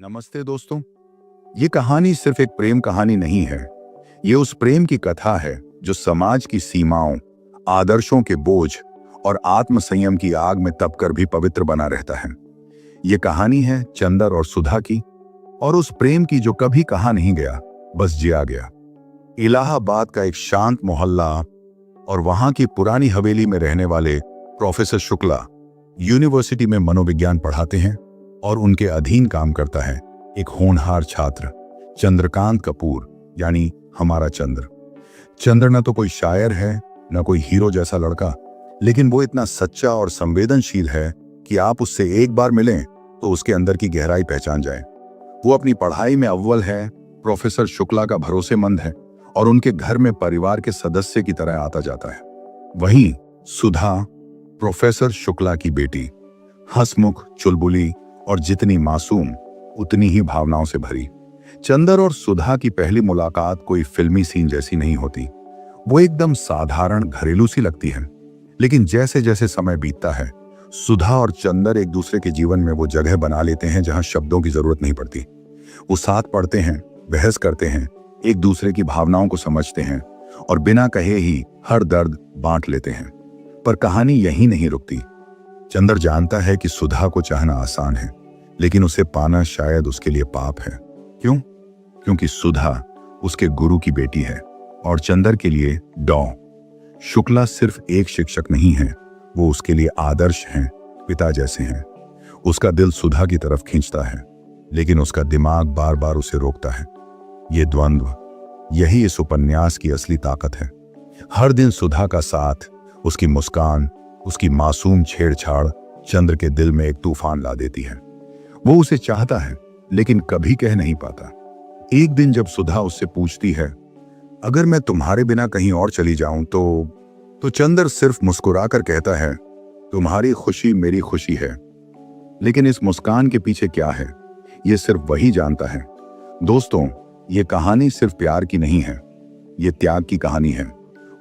नमस्ते दोस्तों। ये कहानी सिर्फ एक प्रेम कहानी नहीं है। ये उस प्रेम की कथा है जो समाज की सीमाओं, आदर्शों के बोझ और आत्मसंयम की आग में तपकर भी पवित्र बना रहता है। ये कहानी है चंदर और सुधा की, और उस प्रेम की जो कभी कहा नहीं गया, बस जिया गया। इलाहाबाद का एक शांत मोहल्ला और वहां की पुरानी हवेली में रहने वाले प्रोफेसर शुक्ला यूनिवर्सिटी में मनोविज्ञान पढ़ाते हैं और उनके अधीन काम करता है एक होनहार छात्र चंद्रकांत कपूर, यानी हमारा चंद्र। चंद्र न तो कोई शायर है, न कोई हीरो जैसा लड़का, लेकिन वो इतना सच्चा और संवेदनशील है कि आप उससे एक बार मिलें तो उसके अंदर की गहराई पहचान जाए। वो अपनी पढ़ाई में अव्वल है, प्रोफेसर शुक्ला का भरोसेमंद है और उनके घर में परिवार के सदस्य की तरह आता जाता है। वहीं सुधा, प्रोफेसर शुक्ला की बेटी, हंसमुख, चुलबुली और जितनी मासूम उतनी ही भावनाओं से भरी। चंदर और सुधा की पहली मुलाकात कोई फिल्मी सीन जैसी नहीं होती। वो एकदम साधारण घरेलू सी लगती है, लेकिन जैसे जैसे समय बीतता है, सुधा और चंदर एक दूसरे के जीवन में वो जगह बना लेते हैं जहां शब्दों की जरूरत नहीं पड़ती। वो साथ पढ़ते हैं, बहस करते हैं, एक दूसरे की भावनाओं को समझते हैं और बिना कहे ही हर दर्द बांट लेते हैं। पर कहानी यहीं नहीं रुकती। चंदर जानता है कि सुधा को चाहना आसान है, लेकिन उसे पाना शायद उसके लिए पाप है। क्यों? क्योंकि सुधा उसके गुरु की बेटी है और चंदर के लिए डॉ शुक्ला सिर्फ एक शिक्षक नहीं है, वो उसके लिए आदर्श हैं, पिता जैसे हैं। उसका दिल सुधा की तरफ खींचता है, लेकिन उसका दिमाग बार बार उसे रोकता है। ये द्वंद्व, यही इस उपन्यास की असली ताकत है। हर दिन सुधा का साथ, उसकी मुस्कान, उसकी मासूम छेड़छाड़ चंद्र के दिल में एक तूफान ला देती है। वो उसे चाहता है, लेकिन कभी कह नहीं पाता। एक दिन जब सुधा उससे पूछती है, अगर मैं तुम्हारे बिना कहीं और चली जाऊं तो चंद्र सिर्फ मुस्कुराकर कहता है, तुम्हारी खुशी मेरी खुशी है। लेकिन इस मुस्कान के पीछे क्या है, ये सिर्फ वही जानता है। दोस्तों, ये कहानी सिर्फ प्यार की नहीं है, ये त्याग की कहानी है।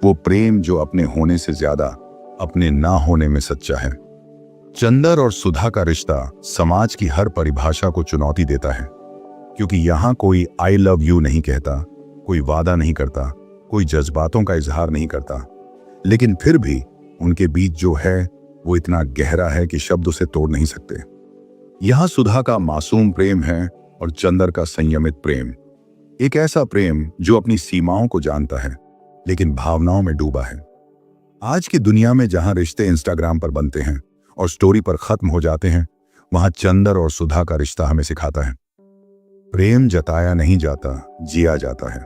वो प्रेम जो अपने होने से ज्यादा अपने ना होने में सच्चा है। चंदर और सुधा का रिश्ता समाज की हर परिभाषा को चुनौती देता है, क्योंकि यहां कोई आई लव यू नहीं कहता, कोई वादा नहीं करता, कोई जज्बातों का इजहार नहीं करता, लेकिन फिर भी उनके बीच जो है वो इतना गहरा है कि शब्द उसे तोड़ नहीं सकते। यहां सुधा का मासूम प्रेम है और चंदर का संयमित प्रेम, एक ऐसा प्रेम जो अपनी सीमाओं को जानता है लेकिन भावनाओं में डूबा है। आज की दुनिया में जहां रिश्ते इंस्टाग्राम पर बनते हैं और स्टोरी पर खत्म हो जाते हैं, वहां चंदर और सुधा का रिश्ता हमें सिखाता है, प्रेम जताया नहीं जाता, जिया जाता है।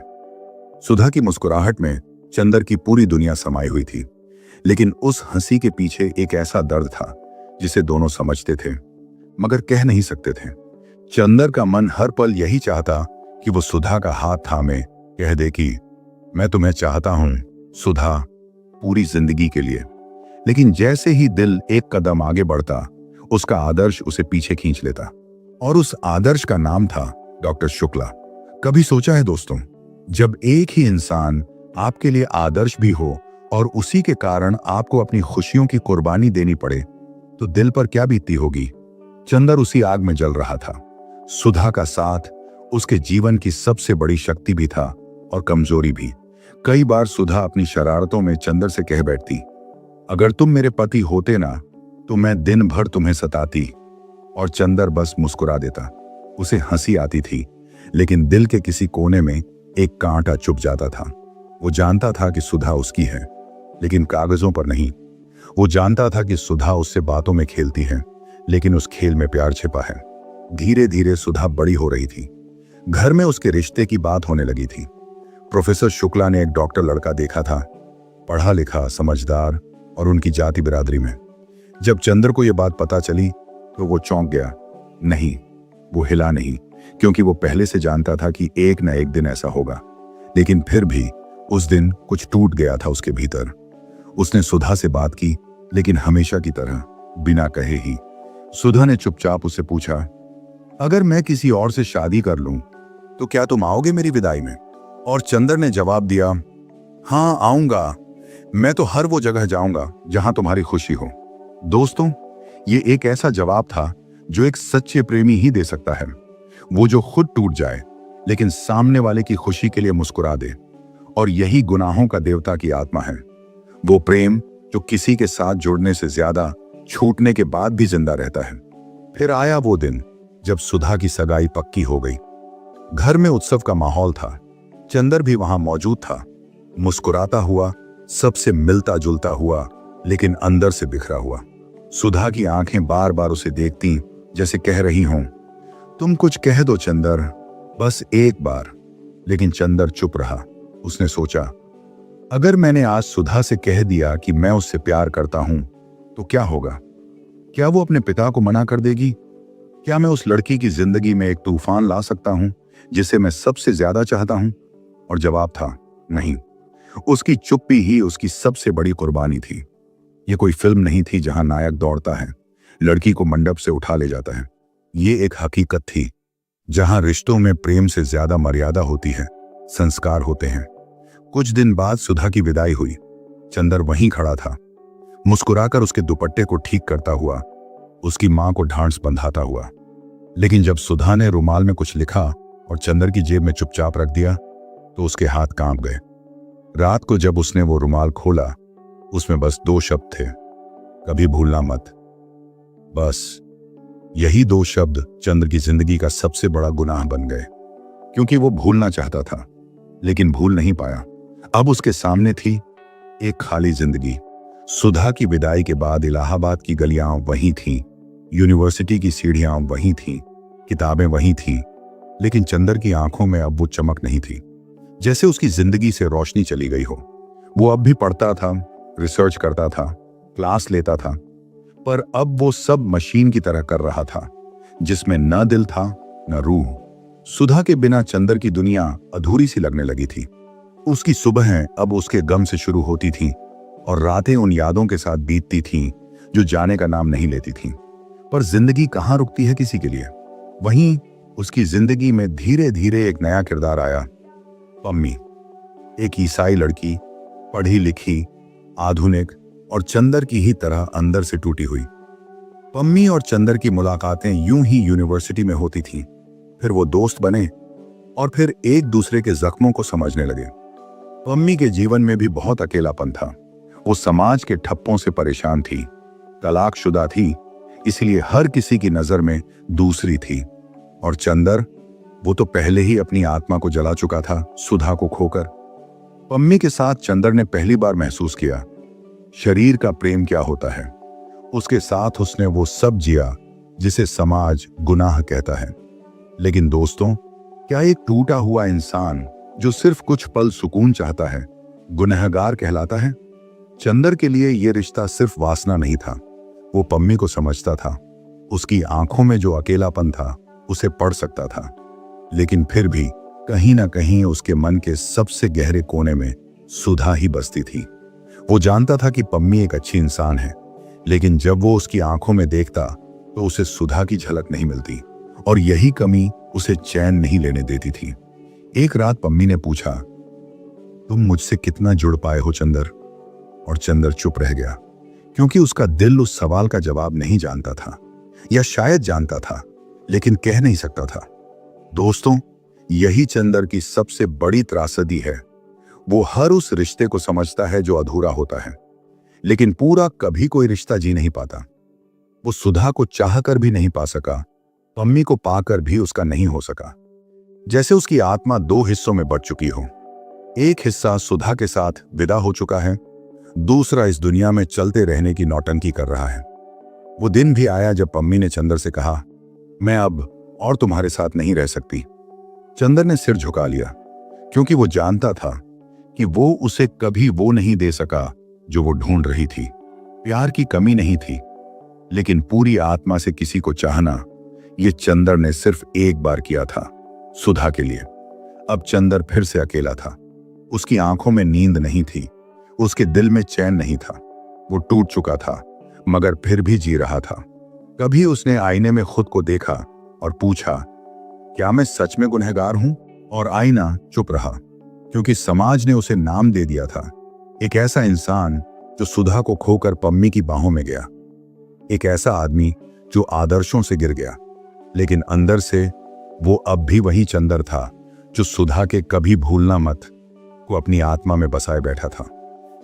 सुधा की मुस्कुराहट में चंदर की पूरी दुनिया समाई हुई थी, लेकिन उस हंसी के पीछे एक ऐसा दर्द था जिसे दोनों समझते थे मगर कह नहीं सकते थे। चंदर का मन हर पल यही चाहता कि वो सुधा का हाथ थामे कह दे कि मैं तुम्हें चाहता हूं सुधा, पूरी जिंदगी के लिए। लेकिन जैसे ही दिल एक कदम आगे बढ़ता, उसका आदर्श उसे पीछे खींच लेता, और उस आदर्श का नाम था डॉक्टर शुक्ला। कभी सोचा है दोस्तों, जब एक ही इंसान आपके लिए आदर्श भी हो और उसी के कारण आपको अपनी खुशियों की कुर्बानी देनी पड़े, तो दिल पर क्या बीतती होगी? चंदर उसी आग में जल रहा था। सुधा का साथ उसके जीवन की सबसे बड़ी शक्ति भी था और कमजोरी भी। कई बार सुधा अपनी शरारतों में चंदर से कह बैठती, अगर तुम मेरे पति होते ना तो मैं दिन भर तुम्हें सताती, और चंदर बस मुस्कुरा देता। उसे हंसी आती थी, लेकिन दिल के किसी कोने में एक कांटा चुभ जाता था। वो जानता था कि सुधा उसकी है, लेकिन कागजों पर नहीं। वो जानता था कि सुधा उससे बातों में खेलती है, लेकिन उस खेल में प्यार छिपा है। धीरे धीरे सुधा बड़ी हो रही थी। घर में उसके रिश्ते की बात होने लगी थी। प्रोफेसर शुक्ला ने एक डॉक्टर लड़का देखा था, पढ़ा लिखा, समझदार और उनकी जाति बिरादरी में। जब चंद्र को यह बात पता चली तो वो चौंक गया। नहीं, वो हिला नहीं, क्योंकि वो पहले से जानता था कि एक न एक दिन ऐसा होगा। लेकिन फिर भी उस दिन कुछ टूट गया था उसके भीतर। उसने सुधा से बात की, लेकिन हमेशा की तरह बिना कहे ही। सुधा ने चुपचाप उससे पूछा, अगर मैं किसी और से शादी कर लूं तो क्या तुम आओगे मेरी विदाई में? और चंदर ने जवाब दिया, हाँ आऊंगा, मैं तो हर वो जगह जाऊंगा जहां तुम्हारी खुशी हो। दोस्तों, ये एक ऐसा जवाब था जो एक सच्चे प्रेमी ही दे सकता है। वो जो खुद टूट जाए लेकिन सामने वाले की खुशी के लिए मुस्कुरा दे। और यही गुनाहों का देवता की आत्मा है, वो प्रेम जो किसी के साथ जुड़ने से ज्यादा छूटने के बाद भी जिंदा रहता है। फिर आया वो दिन जब सुधा की सगाई पक्की हो गई। घर में उत्सव का माहौल था। चंदर भी वहां मौजूद था, मुस्कुराता हुआ, सबसे मिलता जुलता हुआ, लेकिन अंदर से बिखरा हुआ। सुधा की आंखें बार बार उसे देखती, जैसे कह रही हों, तुम कुछ कह दो चंदर, बस एक बार। लेकिन चंदर चुप रहा। उसने सोचा, अगर मैंने आज सुधा से कह दिया कि मैं उससे प्यार करता हूं तो क्या होगा? क्या वो अपने पिता को मना कर देगी? क्या मैं उस लड़की की जिंदगी में एक तूफान ला सकता हूं जिसे मैं सबसे ज्यादा चाहता हूं? और जवाब था, नहीं। उसकी चुप्पी ही उसकी सबसे बड़ी कुर्बानी थी। ये कोई फिल्म नहीं थी जहां नायक दौड़ता है, लड़की को मंडप से उठा ले जाता है। ये एक हकीकत थी जहां रिश्तों में प्रेम से ज्यादा मर्यादा होती है, संस्कार होते हैं। कुछ दिन बाद सुधा की विदाई हुई। चंदर वहीं खड़ा था, मुस्कुराकर उसके दुपट्टे को ठीक करता हुआ, उसकी मां को ढांढस बंधाता हुआ। लेकिन जब सुधा ने रुमाल में कुछ लिखा और चंदर की जेब में चुपचाप रख दिया तो उसके हाथ कांप गए। रात को जब उसने वो रुमाल खोला, उसमें बस 2 शब्द थे, कभी भूलना मत। बस यही 2 शब्द चंद्र की जिंदगी का सबसे बड़ा गुनाह बन गए, क्योंकि वो भूलना चाहता था लेकिन भूल नहीं पाया। अब उसके सामने थी एक खाली जिंदगी। सुधा की विदाई के बाद इलाहाबाद की गलियां वहीं थीं, यूनिवर्सिटी की सीढ़ियां वहीं थीं, किताबें वहीं थीं, लेकिन चंदर की आंखों में अब वो चमक नहीं थी, जैसे उसकी जिंदगी से रोशनी चली गई हो। वो अब भी पढ़ता था, रिसर्च करता था, क्लास लेता था, पर अब वो सब मशीन की तरह कर रहा था, जिसमें न दिल था न रूह। सुधा के बिना चंदर की दुनिया अधूरी सी लगने लगी थी। उसकी सुबहें अब उसके गम से शुरू होती थीं और रातें उन यादों के साथ बीतती थीं जो जाने का नाम नहीं लेती थीं। पर जिंदगी कहाँ रुकती है किसी के लिए? वहीं उसकी जिंदगी में धीरे धीरे एक नया किरदार आया, पम्मी। एक ईसाई लड़की, पढ़ी लिखी, आधुनिक और चंदर की ही तरह अंदर से टूटी हुई। पम्मी और चंदर की मुलाकातें यूं ही यूनिवर्सिटी में होती थीं। फिर वो दोस्त बने और फिर एक दूसरे के जख्मों को समझने लगे। पम्मी के जीवन में भी बहुत अकेलापन था। वो समाज के ठप्पों से परेशान थी, तलाकशुदा थी, इसलिए हर किसी की नजर में दूसरी थी। और चंदर, वो तो पहले ही अपनी आत्मा को जला चुका था, सुधा को खोकर। पम्मी के साथ चंदर ने पहली बार महसूस किया शरीर का प्रेम क्या होता है। उसके साथ उसने वो सब जिया जिसे समाज गुनाह कहता है। लेकिन दोस्तों, क्या एक टूटा हुआ इंसान जो सिर्फ कुछ पल सुकून चाहता है गुनहगार कहलाता है? चंदर के लिए यह रिश्ता सिर्फ वासना नहीं था, वो पम्मी को समझता था। उसकी आंखों में जो अकेलापन था उसे पढ़ सकता था। लेकिन फिर भी कहीं ना कहीं उसके मन के सबसे गहरे कोने में सुधा ही बसती थी। वो जानता था कि पम्मी एक अच्छी इंसान है, लेकिन जब वो उसकी आंखों में देखता तो उसे सुधा की झलक नहीं मिलती, और यही कमी उसे चैन नहीं लेने देती थी। एक रात पम्मी ने पूछा, तुम मुझसे कितना जुड़ पाए हो चंदर? और चंदर चुप रह गया, क्योंकि उसका दिल उस सवाल का जवाब नहीं जानता था, या शायद जानता था लेकिन कह नहीं सकता था। दोस्तों, यही चंदर की सबसे बड़ी त्रासदी है। वो हर उस रिश्ते को समझता है जो अधूरा होता है, लेकिन पूरा कभी कोई रिश्ता जी नहीं पाता। वो सुधा को चाहकर भी नहीं पा सका, पम्मी को पाकर भी उसका नहीं हो सका। जैसे उसकी आत्मा 2 हिस्सों में बट चुकी हो। एक हिस्सा सुधा के साथ विदा हो चुका है, दूसरा इस दुनिया में चलते रहने की नौटंकी कर रहा है। वो दिन भी आया जब पम्मी ने चंदर से कहा, मैं अब और तुम्हारे साथ नहीं रह सकती। चंदर ने सिर झुका लिया, क्योंकि वो जानता था कि वो उसे कभी वो नहीं दे सका जो वो ढूंढ रही थी। प्यार की कमी नहीं थी, लेकिन पूरी आत्मा से किसी को चाहना, ये चंदर ने सिर्फ एक बार किया था, सुधा के लिए। अब चंदर फिर से अकेला था। उसकी आंखों में नींद नहीं थी, उसके दिल में चैन नहीं था। वो टूट चुका था, मगर फिर भी जी रहा था। कभी उसने आईने में खुद को देखा और पूछा, क्या मैं सच में गुनहगार हूं? और आईना चुप रहा, क्योंकि समाज ने उसे नाम दे दिया था, एक ऐसा इंसान जो सुधा को खोकर पम्मी की बाहों में गया, एक ऐसा आदमी जो आदर्शों से गिर गया, लेकिन अंदर से वो अब भी वही चंदर था जो सुधा के कभी भूलना मत को अपनी आत्मा में बसाए बैठा था।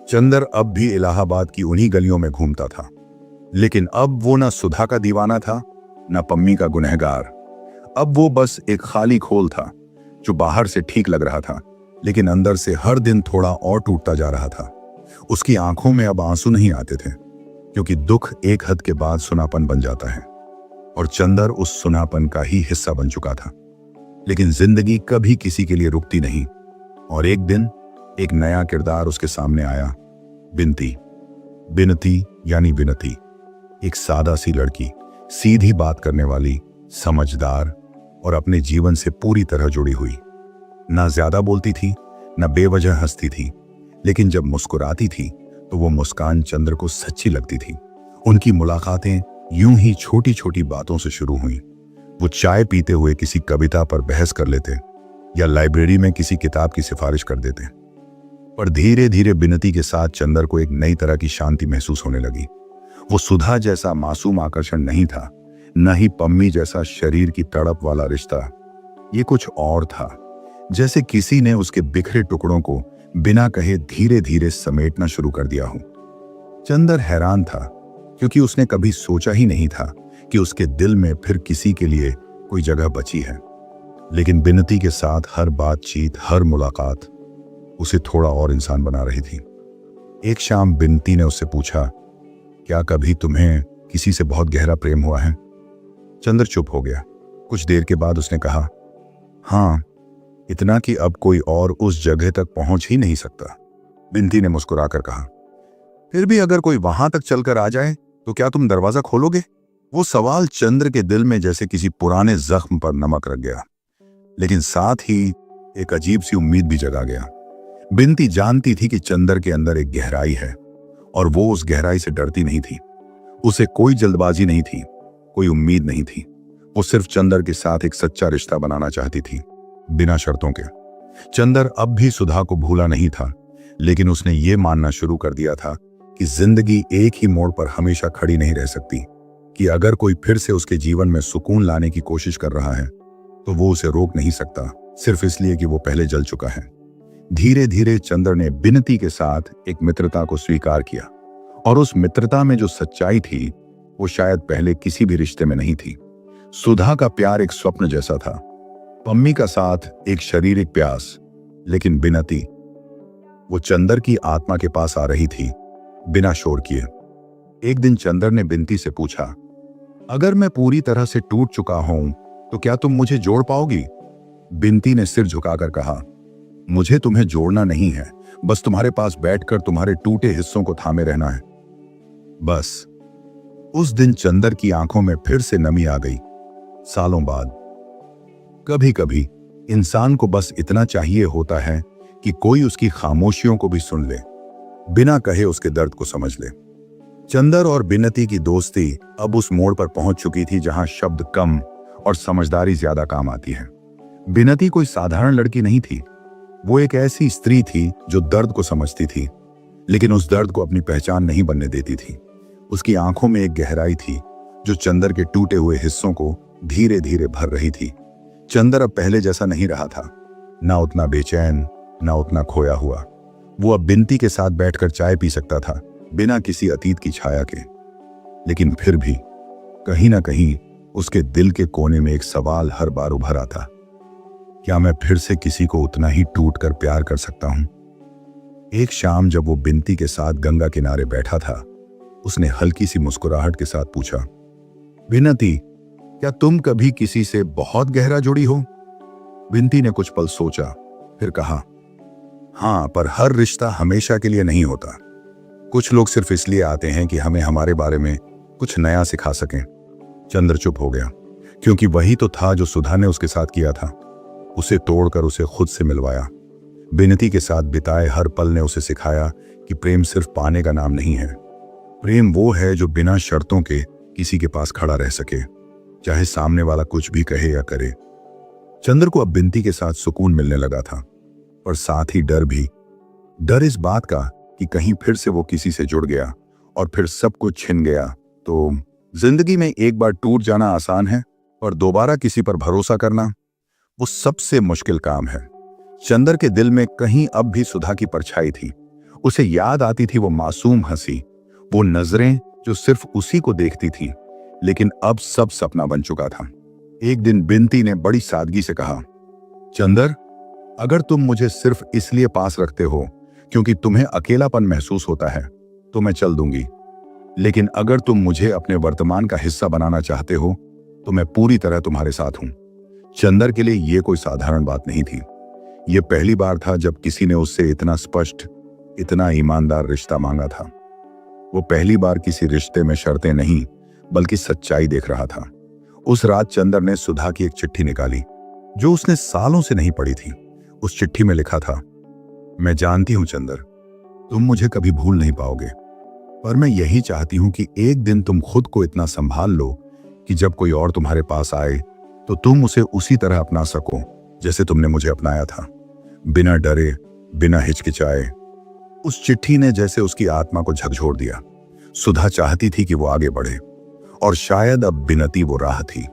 चंदर अब भी इलाहाबाद की उन्हीं गलियों में घूमता था, लेकिन अब वो ना सुधा का दीवाना था, ना पम्मी का गुनहगार। अब वो बस एक खाली खोल था जो बाहर से ठीक लग रहा था, लेकिन अंदर से हर दिन थोड़ा और टूटता जा रहा था। उसकी आंखों में अब आंसू नहीं आते थे, क्योंकि दुख एक हद के बाद सुनापन बन जाता है, और चंदर उस सुनापन का ही हिस्सा बन चुका था। लेकिन जिंदगी कभी किसी के लिए रुकती नहीं, और एक दिन एक नया किरदार उसके सामने आया। बिनती, बिनती यानी विनती, एक सादा सी लड़की, सीधी बात करने वाली, समझदार और अपने जीवन से पूरी तरह जुड़ी हुई। ना ज्यादा बोलती थी, ना बेवजह हंसती थी, लेकिन जब मुस्कुराती थी तो वो मुस्कान चंद्र को सच्ची लगती थी। उनकी मुलाकातें यूं ही छोटी छोटी बातों से शुरू हुई। वो चाय पीते हुए किसी कविता पर बहस कर लेते या लाइब्रेरी में किसी किताब की सिफारिश कर देते, पर धीरे धीरे बिनती के साथ चंदर को एक नई तरह की शांति महसूस होने लगी। वो सुधा जैसा मासूम आकर्षण नहीं था, न ही पम्मी जैसा शरीर की तड़प वाला रिश्ता। ये कुछ और था, जैसे किसी ने उसके बिखरे टुकड़ों को बिना कहे धीरे धीरे समेटना शुरू कर दिया हो। चंदर हैरान था, क्योंकि उसने कभी सोचा ही नहीं था कि उसके दिल में फिर किसी के लिए कोई जगह बची है। लेकिन बिनती के साथ हर बातचीत, हर मुलाकात उसे थोड़ा और इंसान बना रही थी। एक शाम बिनती ने उससे पूछा, क्या कभी तुम्हें किसी से बहुत गहरा प्रेम हुआ है? चंदर चुप हो गया। कुछ देर के बाद उसने कहा, हाँ, इतना कि अब कोई और उस जगह तक पहुंच ही नहीं सकता। बिनती ने मुस्कुराकर कहा, फिर भी अगर कोई वहां तक चलकर आ जाए तो क्या तुम दरवाजा खोलोगे? वो सवाल चंद्र के दिल में जैसे किसी पुराने जख्म पर नमक रख गया, लेकिन साथ ही एक अजीब सी उम्मीद भी जगा गया। बिनती जानती थी कि चंद्र के अंदर एक गहराई है, और वो उस गहराई से डरती नहीं थी। उसे कोई जल्दबाजी नहीं थी, कोई उम्मीद नहीं थी। वो सिर्फ चंद्र के साथ एक सच्चा रिश्ता बनाना चाहती थी, बिना शर्तों के। चंद्र अब भी सुधा को भूला नहीं था, लेकिन उसने ये मानना शुरू कर दिया था कि जिंदगी एक ही मोड़ पर हमेशा खड़ी नहीं रह सकती, कि अगर कोई फिर से उसके जीवन में सुकून लाने की कोशिश कर रहा है तो वो उसे रोक नहीं सकता, सिर्फ इसलिए कि वो पहले जल चुका है। धीरे धीरे चंद्र ने बिनती के साथ एक मित्रता को स्वीकार किया, और उस मित्रता में जो सच्चाई थी वो शायद पहले किसी भी रिश्ते में नहीं थी। सुधा का प्यार एक स्वप्न जैसा था, पम्मी का साथ एक शारीरिक प्यास, लेकिन बिनती, वो चंद्र की आत्मा के पास आ रही थी, बिना शोर किए। एक दिन चंद्र ने बिनती से पूछा, अगर मैं पूरी तरह से टूट चुका हूं तो क्या तुम मुझे जोड़ पाओगी? बिनती ने सिर झुकाकर कहा, मुझे तुम्हें जोड़ना नहीं है, बस तुम्हारे पास बैठकर तुम्हारे टूटे हिस्सों को थामे रहना है, बस। उस दिन चंद्र की आंखों में फिर से नमी आ गई, सालों बाद। कभी कभी इंसान को बस इतना चाहिए होता है कि कोई उसकी खामोशियों को भी सुन ले, बिना कहे उसके दर्द को समझ ले। चंद्र और बिनती की दोस्ती अब उस मोड़ पर पहुंच चुकी थी जहां शब्द कम और समझदारी ज्यादा काम आती है। बिनती कोई साधारण लड़की नहीं थी, वो एक ऐसी स्त्री थी जो दर्द को समझती थी, लेकिन उस दर्द को अपनी पहचान नहीं बनने देती थी। उसकी आंखों में एक गहराई थी जो चंद्र के टूटे हुए हिस्सों को धीरे धीरे भर रही थी। चंद्र अब पहले जैसा नहीं रहा था, ना उतना बेचैन, ना उतना खोया हुआ। वो अब बिनती के साथ बैठकर चाय पी सकता था, बिना किसी अतीत की छाया के। लेकिन फिर भी कहीं ना कहीं उसके दिल के कोने में एक सवाल हर बार उभर आता, क्या मैं फिर से किसी को उतना ही टूट कर प्यार कर सकता हूं? एक शाम जब वो बिनती के साथ गंगा किनारे बैठा था, उसने हल्की सी मुस्कुराहट के साथ पूछा, बिनती, क्या तुम कभी किसी से बहुत गहरा जुड़ी हो? बिनती ने कुछ पल सोचा, फिर कहा, हाँ, पर हर रिश्ता हमेशा के लिए नहीं होता। कुछ लोग सिर्फ इसलिए आते हैं कि हमें हमारे बारे में कुछ नया सिखा सकें। चंद्र चुप हो गया, क्योंकि वही तो था जो सुधा ने उसके साथ किया था। उसे तोड़कर उसे खुद से मिलवाया। बिनती के साथ बिताए हर पल ने उसे सिखाया कि प्रेम सिर्फ पाने का नाम नहीं है। प्रेम वो है जो बिना शर्तों के किसी के पास खड़ा रह सके, चाहे सामने वाला कुछ भी कहे या करे। चंद्र को अब बिनती के साथ सुकून मिलने लगा था, पर साथ ही डर भी। डर इस बात का कि कहीं फिर से वो किसी से जुड़ गया और फिर सब कुछ छिन गया तो। जिंदगी में एक बार टूट जाना आसान है, पर दोबारा किसी पर भरोसा करना वो सबसे मुश्किल काम है। चंदर के दिल में कहीं अब भी सुधा की परछाई थी। उसे याद आती थी वो मासूम हंसी, वो नजरें जो सिर्फ उसी को देखती थी। लेकिन अब सब सपना बन चुका था। एक दिन बिनती ने बड़ी सादगी से कहा, चंदर, अगर तुम मुझे सिर्फ इसलिए पास रखते हो क्योंकि तुम्हें अकेलापन महसूस होता है तो मैं चल दूंगी, लेकिन अगर तुम मुझे अपने वर्तमान का हिस्सा बनाना चाहते हो तो मैं पूरी तरह तुम्हारे साथ हूं। चंदर के लिए यह कोई साधारण बात नहीं थी। यह पहली बार था जब किसी ने उससे इतना स्पष्ट, इतना ईमानदार रिश्ता मांगा था। वो पहली बार किसी रिश्ते में शर्तें नहीं बल्कि सच्चाई देख रहा था। उस रात चंदर ने सुधा की एक चिट्ठी निकाली जो उसने सालों से नहीं पढ़ी थी। उस चिट्ठी में लिखा था, मैं जानती हूं चंदर, तुम मुझे कभी भूल नहीं पाओगे, पर मैं यही चाहती हूं कि एक दिन तुम खुद को इतना संभाल लो कि जब कोई और तुम्हारे पास आए तो तुम उसे उसी तरह अपना सको जैसे तुमने मुझे अपनाया था, बिना डरे, बिना हिचकिचाए। उस चिट्ठी ने जैसे उसकी आत्मा को झकझोर दिया। सुधा चाहती थी कि वो आगे बढ़े, और शायद अब बिनती वो राह थी।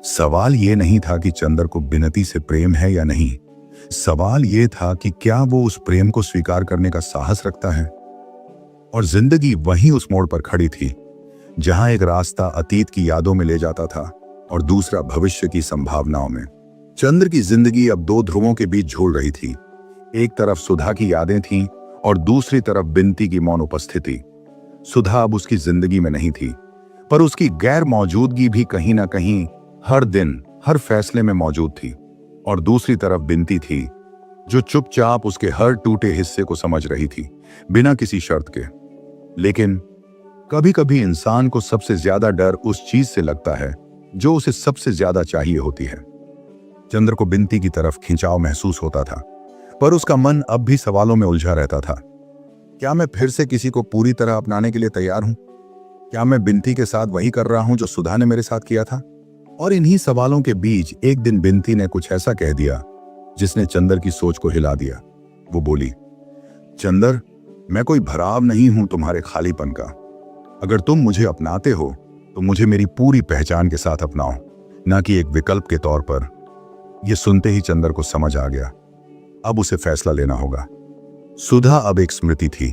सवाल ये नहीं था कि चंदर को बिनती से प्रेम है या नहीं, सवाल ये था कि क्या वो उस प्रेम को स्वीकार करने का साहस रखता है। और जिंदगी वहीं उस मोड़ पर खड़ी थी जहां एक रास्ता अतीत की यादों में ले जाता था और दूसरा भविष्य की संभावनाओं में। चंद्र की जिंदगी अब दो ध्रुवों के बीच झूल रही थी। एक तरफ सुधा की यादें थीं और दूसरी तरफ बिनती की मौन उपस्थिति। सुधा अब उसकी जिंदगी में नहीं थी, पर उसकी गैर मौजूदगी भी कहीं ना कहीं हर दिन, हर फैसले में मौजूद थी। और दूसरी तरफ बिनती थी जो चुपचाप उसके हर टूटे हिस्से को समझ रही थी, बिना किसी शर्त के। लेकिन कभी कभी इंसान को सबसे ज्यादा डर उस चीज से लगता है जो उसे सबसे ज्यादा चाहिए होती है। चंद्र को बिनती की तरफ खिंचाव महसूस होता था, पर उसका मन अब भी सवालों में उलझा रहता था। क्या मैं फिर से किसी को पूरी तरह अपनाने के लिए तैयार हूं? क्या मैं बिनती के साथ वही कर रहा हूं जो सुधा ने मेरे साथ किया था? और इन्हीं सवालों के बीच एक दिन बिनती ने कुछ ऐसा कह दिया जिसने चंदर की सोच को हिला दिया। वो बोली, चंदर, मैं कोई भराव नहीं हूं तुम्हारे खालीपन का। अगर तुम मुझे अपनाते हो तो मुझे मेरी पूरी पहचान के साथ अपनाओ, ना कि एक विकल्प के तौर पर। यह सुनते ही चंदर को समझ आ गया, अब उसे फैसला लेना होगा। सुधा अब एक स्मृति थी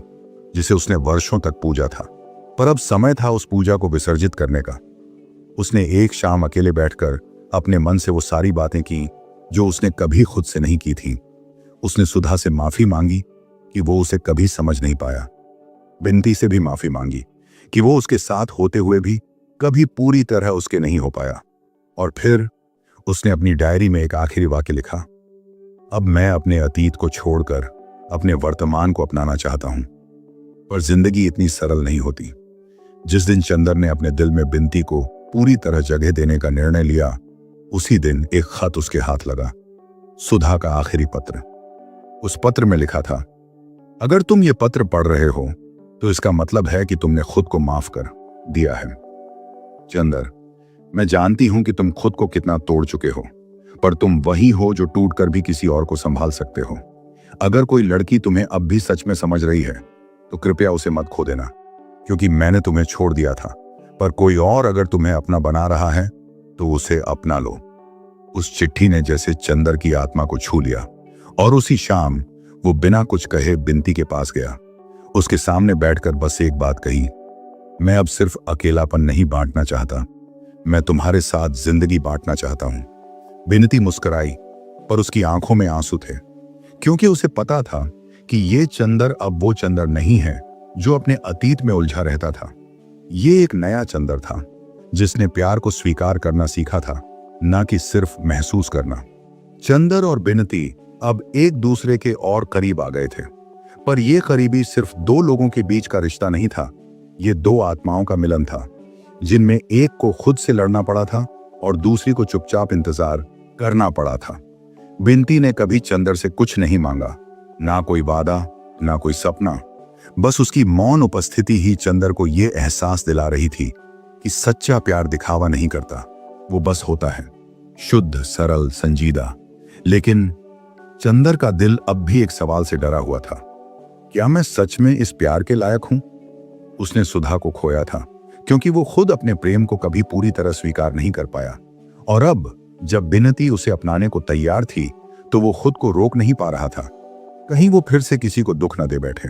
जिसे उसने वर्षों तक पूजा था, पर अब समय था उस पूजा को विसर्जित करने का। उसने एक शाम अकेले बैठकर अपने मन से वो सारी बातें की जो उसने कभी खुद से नहीं की थी। उसने सुधा से माफी मांगी कि वो उसे कभी समझ नहीं पाया, बिनती से भी माफी मांगी कि वो उसके साथ होते हुए भी कभी पूरी तरह उसके नहीं हो पाया। और फिर उसने अपनी डायरी में एक आखिरी वाक्य लिखा, अब मैं अपने अतीत को छोड़कर अपने वर्तमान को अपनाना चाहता हूं। पर जिंदगी इतनी सरल नहीं होती। जिस दिन चंदर ने अपने दिल में बिनती को पूरी तरह जगह देने का निर्णय लिया, उसी दिन एक खत उसके हाथ लगा, सुधा का आखिरी पत्र। उस पत्र में लिखा था, अगर तुम ये पत्र पढ़ रहे हो तो इसका मतलब है कि तुमने खुद को माफ कर दिया है। चंदर, मैं जानती हूं कि तुम खुद को कितना तोड़ चुके हो, पर तुम वही हो जो टूटकर भी किसी और को संभाल सकते हो। अगर कोई लड़की तुम्हें अब भी सच में समझ रही है तो कृपया उसे मत खो देना, क्योंकि मैंने तुम्हें छोड़ दिया था, पर कोई और अगर तुम्हें अपना बना रहा है तो उसे अपना लो। उस चिट्ठी ने जैसे चंदर की आत्मा को छू लिया, और उसी शाम वो बिना कुछ कहे बिनती के पास गया। उसके सामने बैठकर बस एक बात कही, मैं अब सिर्फ अकेलापन नहीं बांटना चाहता, मैं तुम्हारे साथ जिंदगी बांटना चाहता हूं। बिनती मुस्कुराई, पर उसकी आंखों में आंसू थे, क्योंकि उसे पता था कि ये चंदर अब वो चंदर नहीं है जो अपने अतीत में उलझा रहता था। ये एक नया चंदर था जिसने प्यार को स्वीकार करना सीखा था, ना कि सिर्फ महसूस करना। चंदर और बिनती अब एक दूसरे के और करीब आ गए थे, पर यह करीबी सिर्फ दो लोगों के बीच का रिश्ता नहीं था। ये दो आत्माओं का मिलन था, जिनमें एक को खुद से लड़ना पड़ा था और दूसरी को चुपचाप इंतजार करना पड़ा था। बिनती ने कभी चंदर से कुछ नहीं मांगा, ना कोई वादा, ना कोई सपना। बस उसकी मौन उपस्थिति ही चंदर को यह एहसास दिला रही थी कि सच्चा प्यार दिखावा नहीं करता, वो बस होता है, शुद्ध, सरल, संजीदा। लेकिन चंदर का दिल अब भी एक सवाल से डरा हुआ था, क्या मैं सच में इस प्यार के लायक हूं? उसने सुधा को खोया था, क्योंकि वो खुद अपने प्रेम को कभी पूरी तरह स्वीकार नहीं कर पाया, और अब जब बिनती उसे अपनाने को तैयार थी तो वो खुद को रोक नहीं पा रहा था, कहीं वो फिर से किसी को दुख न दे बैठे।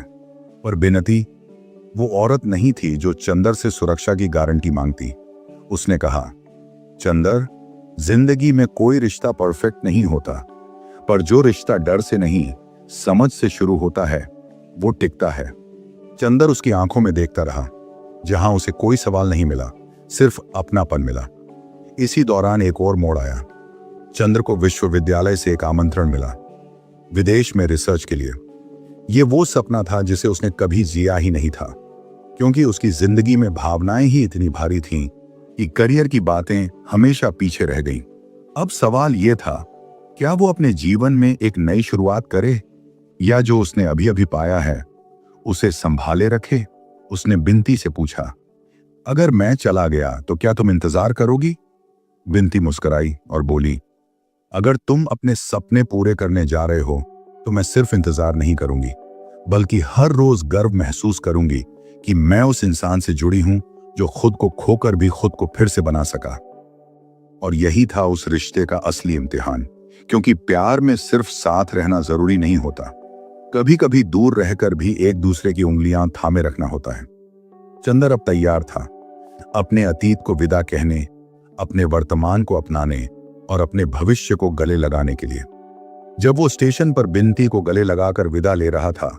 पर बिनती वो औरत नहीं थी जो चंदर से सुरक्षा की गारंटी मांगती। उसने कहा, चंदर, जिंदगी में कोई रिश्ता परफेक्ट नहीं होता, पर जो रिश्ता डर से नहीं समझ से शुरू होता है वो टिकता है। चंदर उसकी आंखों में देखता रहा, जहां उसे कोई सवाल नहीं मिला, सिर्फ अपनापन मिला। इसी दौरान एक और मोड़ आया। चंद्र को विश्वविद्यालय से एक आमंत्रण मिला, विदेश में रिसर्च के लिए। यह वो सपना था जिसे उसने कभी जिया ही नहीं था, क्योंकि उसकी जिंदगी में भावनाएं ही इतनी भारी थीं कि करियर की बातें हमेशा पीछे रह गईं। अब सवाल यह था, क्या वो अपने जीवन में एक नई शुरुआत करे या जो उसने अभी अभी पाया है उसे संभाले रखे। उसने बिनती से पूछा, अगर मैं चला गया तो क्या तुम इंतजार करोगी? बिनती मुस्कुराई और बोली, अगर तुम अपने सपने पूरे करने जा रहे हो तो मैं सिर्फ इंतजार नहीं करूंगी, बल्कि हर रोज गर्व महसूस करूंगी कि मैं उस इंसान से जुड़ी हूं जो खुद को खोकर भी खुद को फिर से बना सका। और यही था उस रिश्ते का असली इम्तिहान, क्योंकि प्यार में सिर्फ साथ रहना जरूरी नहीं होता, कभी कभी दूर रहकर भी एक दूसरे की उंगलियां थामे रखना होता है। चंदर अब तैयार था, अपने अतीत को विदा कहने, अपने वर्तमान को अपनाने और अपने भविष्य को गले लगाने के लिए। जब वो स्टेशन पर बिनती को गले लगाकर विदा ले रहा था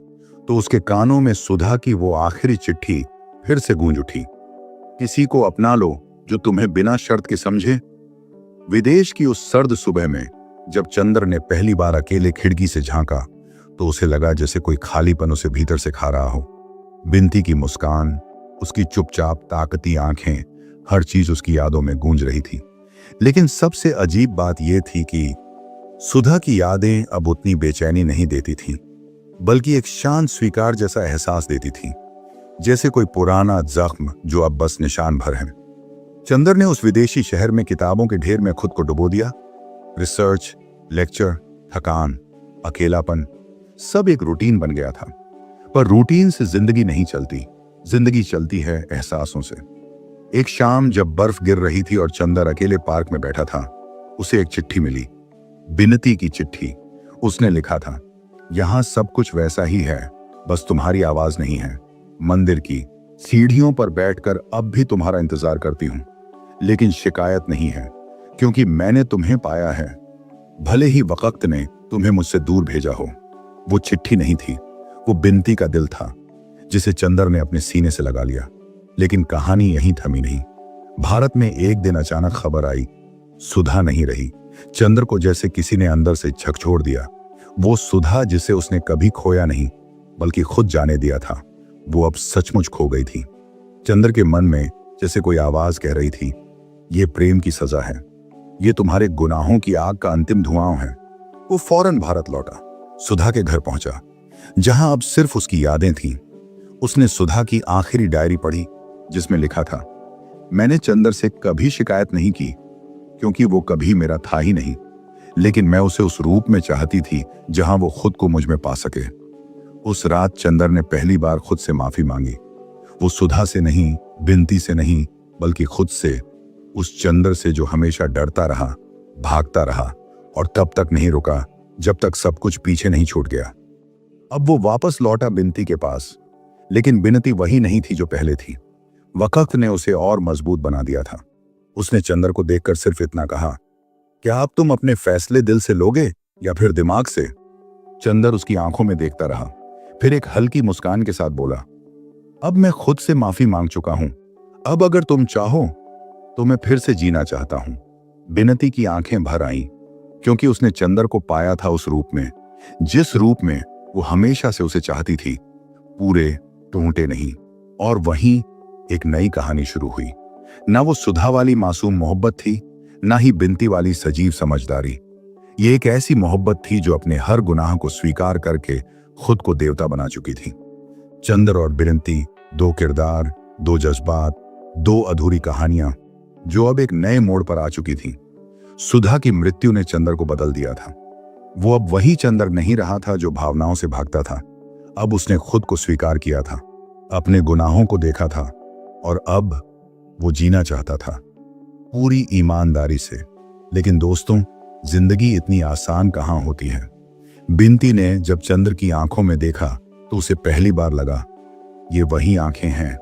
तो उसके कानों में सुधा की वो आखिरी चिट्ठी फिर से गूंज उठी, किसी को अपना लो जो तुम्हें बिना शर्त के समझे। विदेश की उस सर्द सुबह में जब चंद्र ने पहली बार अकेले खिड़की से झांका तो उसे लगा जैसे कोई खालीपन उसे भीतर से खा रहा हो। बिनती की मुस्कान, उसकी चुपचाप ताकती आंखें, हर चीज उसकी यादों में गूंज रही थी। लेकिन सबसे अजीब बात यह थी कि सुधा की यादें अब उतनी बेचैनी नहीं देती थीं, बल्कि एक शांत स्वीकार जैसा एहसास देती थीं, जैसे कोई पुराना जख्म जो अब बस निशान भर है। चंदर ने उस विदेशी शहर में किताबों के ढेर में खुद को डुबो दिया। रिसर्च, लेक्चर, थकान, अकेलापन, सब एक रूटीन बन गया था। पर रूटीन से जिंदगी नहीं चलती, जिंदगी चलती है एहसासों से। एक शाम जब बर्फ गिर रही थी और चंदर अकेले पार्क में बैठा था, उसे एक चिट्ठी मिली, बिनती की चिट्ठी। उसने लिखा था, यहां सब कुछ वैसा ही है, बस तुम्हारी आवाज नहीं है। मंदिर की सीढ़ियों पर बैठकर अब भी तुम्हारा इंतजार करती हूं, लेकिन शिकायत नहीं है, क्योंकि मैंने तुम्हें पाया है, भले ही वक्त ने तुम्हें मुझसे दूर भेजा हो। वो चिट्ठी नहीं थी, वो बिनती का दिल था, जिसे चंदर ने अपने सीने से लगा लिया। लेकिन कहानी यहीं थमी नहीं। भारत में एक दिन अचानक खबर आई, सुधा नहीं रही। चंद्र को जैसे किसी ने अंदर से झकझोर दिया। वो सुधा जिसे उसने कभी खोया नहीं, बल्कि खुद जाने दिया था, वो अब सचमुच खो गई थी। चंद्र के मन में जैसे कोई आवाज कह रही थी, ये प्रेम की सजा है, ये तुम्हारे गुनाहों की आग का अंतिम धुआं है। वो फौरन भारत लौटा, सुधा के घर पहुंचा, जहां अब सिर्फ उसकी यादें थीं। उसने सुधा की आखिरी डायरी पढ़ी, जिसमें लिखा था, मैंने चंदर से कभी शिकायत नहीं की, क्योंकि वो कभी मेरा था ही नहीं, लेकिन मैं उसे उस रूप में चाहती थी जहां वो खुद को मुझ में पा सके। उस रात चंदर ने पहली बार खुद से माफी मांगी। वो सुधा से नहीं, बिनती से नहीं, बल्कि खुद से, उस चंदर से जो हमेशा डरता रहा, भागता रहा और तब तक नहीं रुका जब तक सब कुछ पीछे नहीं छूट गया। अब वो वापस लौटा बिनती के पास, लेकिन बिनती वही नहीं थी जो पहले थी। वक्त ने उसे और मजबूत बना दिया था। उसने चंदर को देखकर सिर्फ इतना कहा, क्या अब तुम अपने फैसले दिल से लोगे या फिर दिमाग से? चंदर उसकी आंखों में देखता रहा, फिर एक हल्की मुस्कान के साथ बोला, अब मैं खुद से माफी मांग चुका हूं। अब अगर तुम चाहो तो मैं फिर से जीना चाहता हूं। बिनती की आंखें भर आईं, क्योंकि उसने चंदर को पाया था उस रूप में, जिस रूप में वो हमेशा से उसे चाहती थी, पूरे टूटे नहीं। और वहीं एक नई कहानी शुरू हुई। ना वो सुधा वाली मासूम मोहब्बत थी, ना ही बिनती वाली सजीव समझदारी। ये एक ऐसी मोहब्बत थी जो अपने हर गुनाह को स्वीकार करके खुद को देवता बना चुकी थी। चंदर और बिनती, दो किरदार, दो जज्बात, दो अधूरी कहानियां जो अब एक नए मोड़ पर आ चुकी थीं। सुधा की मृत्यु ने चंदर को बदल दिया था। वो अब वही चंदर नहीं रहा था जो भावनाओं से भागता था। अब उसने खुद को स्वीकार किया था, अपने गुनाहों को देखा था और अब वो जीना चाहता था, पूरी ईमानदारी से, लेकिन दोस्तों, जिंदगी इतनी आसान कहाँ होती है। बिनती ने जब चंद्र की आंखों में देखा तो उसे पहली बार लगा, ये वही आंखें हैं,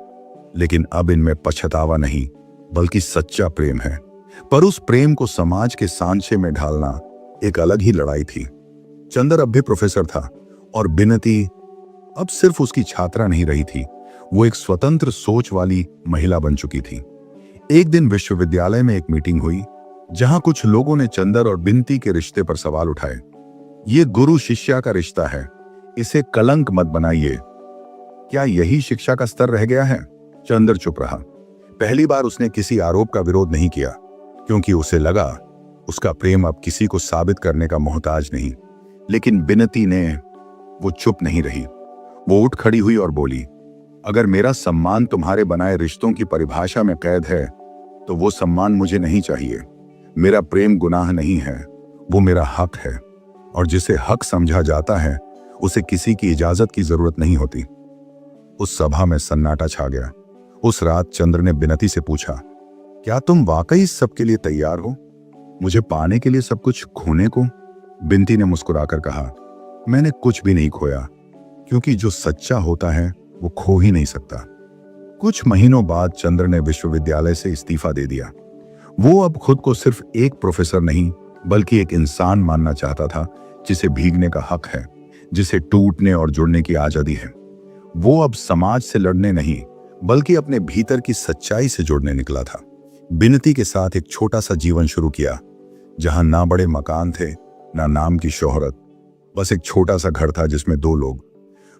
लेकिन अब इनमें पछतावा नहीं बल्कि सच्चा प्रेम है। पर उस प्रेम को समाज के सांचे में ढालना एक अलग ही लड़ाई थी। चंद्र अब भी प्रोफेसर था और बिनती अब सिर्फ उसकी छात्रा नहीं रही थी, वो एक स्वतंत्र सोच वाली महिला बन चुकी थी। एक दिन विश्वविद्यालय में एक मीटिंग हुई जहां कुछ लोगों ने चंद्र और बिनती के रिश्ते पर सवाल उठाए। ये गुरु शिष्या का रिश्ता है, इसे कलंक मत बनाइए। क्या यही शिक्षा का स्तर रह गया है? चंद्र चुप रहा। पहली बार उसने किसी आरोप का विरोध नहीं किया, क्योंकि उसे लगा उसका प्रेम अब किसी को साबित करने का मोहताज नहीं। लेकिन बिनती ने वो चुप नहीं रही। वो उठ खड़ी हुई और बोली, अगर मेरा सम्मान तुम्हारे बनाए रिश्तों की परिभाषा में कैद है तो वो सम्मान मुझे नहीं चाहिए। मेरा प्रेम गुनाह नहीं है, वो मेरा हक है, और जिसे हक समझा जाता है उसे किसी की इजाजत की जरूरत नहीं होती। उस सभा में सन्नाटा छा गया। उस रात चंद्र ने बिनती से पूछा, क्या तुम वाकई इस सब के लिए तैयार हो, मुझे पाने के लिए सब कुछ खोने को? बिनती ने मुस्कुराकर कहा, मैंने कुछ भी नहीं खोया, क्योंकि जो सच्चा होता है वो खो ही नहीं सकता। कुछ महीनों बाद चंद्र ने विश्वविद्यालय से इस्तीफा दे दिया। वो अब खुद को सिर्फ एक प्रोफेसर नहीं बल्कि एक इंसान मानना चाहता था, जिसे भीगने का हक है, जिसे टूटने और जुड़ने की आजादी है। वो अब समाज से लड़ने नहीं बल्कि अपने भीतर की सच्चाई से जुड़ने निकला था। बिनती के साथ एक छोटा सा जीवन शुरू किया, जहां ना बड़े मकान थे ना नाम की शोहरत, बस एक छोटा सा घर था जिसमें दो लोग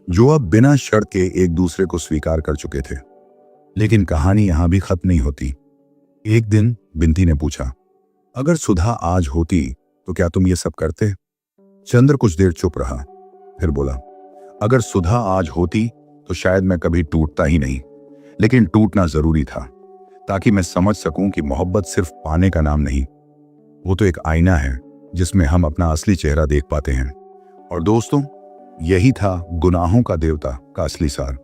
जो अब बिना शर्त के एक दूसरे को स्वीकार कर चुके थे। लेकिन कहानी यहां भी खत्म नहीं होती। एक दिन बिनती ने पूछा, अगर सुधा आज होती तो क्या तुम ये सब करते? चंद्र कुछ देर चुप रहा, फिर बोला, अगर सुधा आज होती तो शायद मैं कभी टूटता ही नहीं, लेकिन टूटना जरूरी था ताकि मैं समझ सकूं कि मोहब्बत सिर्फ पाने का नाम नहीं, वो तो एक आईना है जिसमें हम अपना असली चेहरा देख पाते हैं। और दोस्तों, यही था गुनाहों का देवता का असली सार।